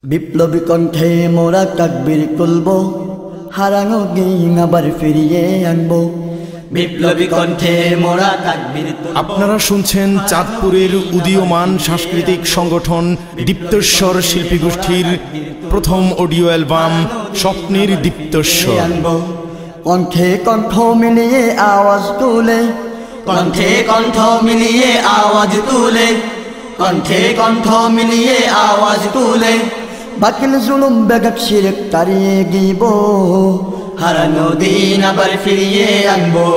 বিপ্লবী কণ্ঠে মোরা তাকবীর তুলবো, হারানো দিন আবার ফিরিয়ে আনবো। বিপ্লবী কণ্ঠে মোরা তাকবীর তুলবো। আপনারা শুনছেন চাঁদপুরের উদীয়মান সাংস্কৃতিক সংগঠন দীপ্তেশ্বর শিল্পী গোষ্ঠীর প্রথম অডিও অ্যালবাম স্বপ্নের দীপ্তেশ্বর। কণ্ঠে কণ্ঠ মিলিয়ে আওয়াজ তুলে, কণ্ঠে কণ্ঠ মিলিয়ে আওয়াজ তুলে, কণ্ঠে কণ্ঠ মিলিয়ে আওয়াজ তুলে, বাতিল জুলুম বেগাক শিরক তাড়িয়ে গিব, হারানো দিন আবার ফিরিয়ে আনবো,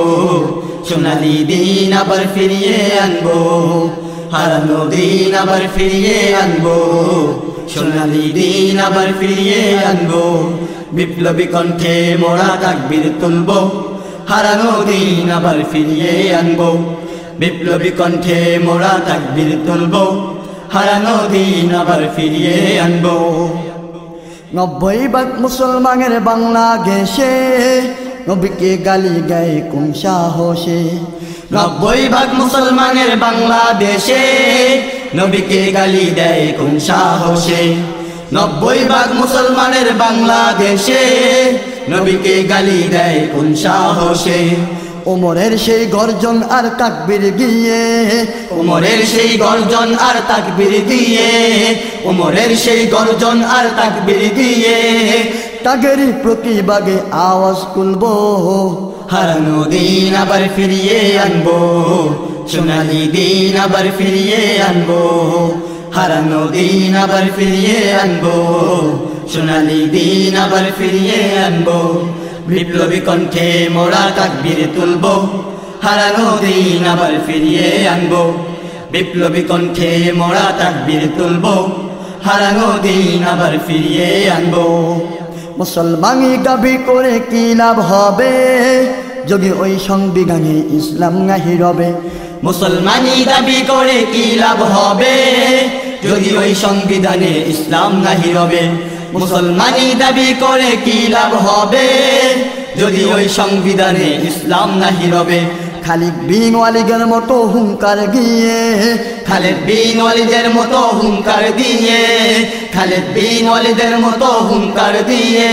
সোনালি দিন আবার ফিরিয়ে আনবো, হারানো দিন আবার ফিরিয়ে আনবো, সোনালি দিন আবার ফিরিয়ে আনবো। বিপ্লবী কণ্ঠে মোরা তাকবীর তুলবো, হারানো দিন আবার ফিরিয়ে আনবো। বিপ্লবী কণ্ঠে মোরা তাকবীর তুলবো, হারানো দিন আবার ফিরিয়ে আনবো। 90% মুসলমানের বাংলাদেশে নবীকে গালি গায় কোন সাহসে। 90% মুসলমানের বাংলাদেশে নবীকে গালি দেয় কোন সাহসে। 90% মুসলমানের বাংলাদেশে নবীকে গালি দেয় কোন সাহসে। ওমরের সেই গর্জন আর তাকবীর গিয়ে, ওমরের সেই গর্জন আর তাকবীর দিয়ে, ওমরের সেই গর্জন আর তাকবীর দিয়ে, তাগেরই প্রতিবাদে আওয়াজ তুলবো, হারানো দিন আবার ফিরিয়ে আনবো, সোনালি দিন আবার ফিরিয়ে আনবো, হারানো দিন আবার ফিরিয়ে আনবো, সোনালি দিন আবার ফিরিয়ে আনবো। বিপ্লবী কণ্ঠে মোরা তাকবীর তুলবো, হারানো দিন আবার ফিরিয়ে আনবো। বিপ্লবী কণ্ঠে মোরা তাকবীর তুলবো, হারানো দিন আবার ফিরিয়ে আনবো। মুসলমানি দাবি করে কি লাভ হবে যদি ওই সংবিধানে ইসলাম নাহি রবে। মুসলমানি দাবি করে কি লাভ হবে যদি ওই সংবিধানে ইসলাম নাহি রবে। মুসলমানি দাবি করে কি লাভ হবে যদি ওই সংবিধানে ইসলাম নাহি রবে। খালিদ বিন ওয়ালিদের মতো হুঙ্কার দিয়ে, খালিদ বিন ওয়ালিদের মতো হুঙ্কার দিয়ে, খালিদ বিন ওয়ালিদের মতো হুঙ্কার দিয়ে,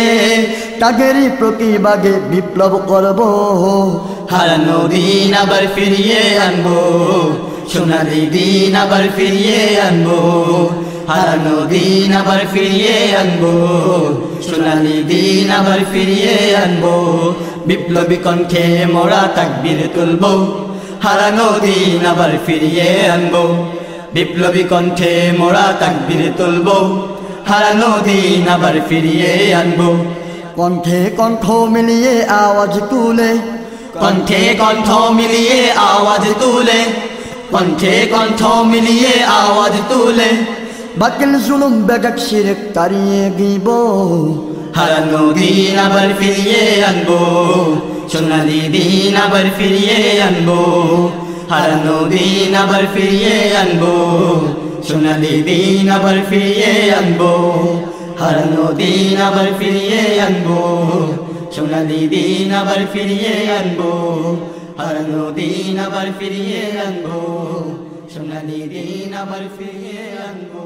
তাগেরই প্রতিবাদে বিপ্লব করব, হারানো দিন আবার ফিরিয়ে আনবো, সোনালি দিন আবার ফিরিয়ে আনবো, হারানো দিন আবার ফিরিয়ে আনবো, সোনালি দিন আবার ফিরিয়ে আনবো। বিপ্লবী কণ্ঠে মোরা তাকবীর তুলবো, হারানো দিন আবার ফিরিয়ে আনবো। বিপ্লবী কণ্ঠে মোরা তাকবীর তুলবো, হারানো দিন আবার ফিরিয়ে আনবো। কণ্ঠে কণ্ঠ মিলিয়ে আওয়াজ তুলে, কণ্ঠে কণ্ঠ মিলিয়ে আওয়াজ তুলে, কণ্ঠে কণ্ঠ মিলিয়ে আওয়াজ তুলে, বাতিল জুলুম বেগাক শিরক তাড়িয়ে গিব, হারানো দিন আবার ফিরিয়ে আনবো, সোনালি দিন আবার ফিরিয়ে আনবো, হারানো দিন আবার ফিরিয়ে আনবো, সোনালি দিন আবার ফিরিয়ে আনবো, হারানো দিন আবার ফিরিয়ে আনবো, সোনালি দিন আবার ফিরিয়ে আনবো, হারানো দিন আবার ফিরিয়ে আনবো, সোনালি দিন আবার ফিরিয়ে আনবো।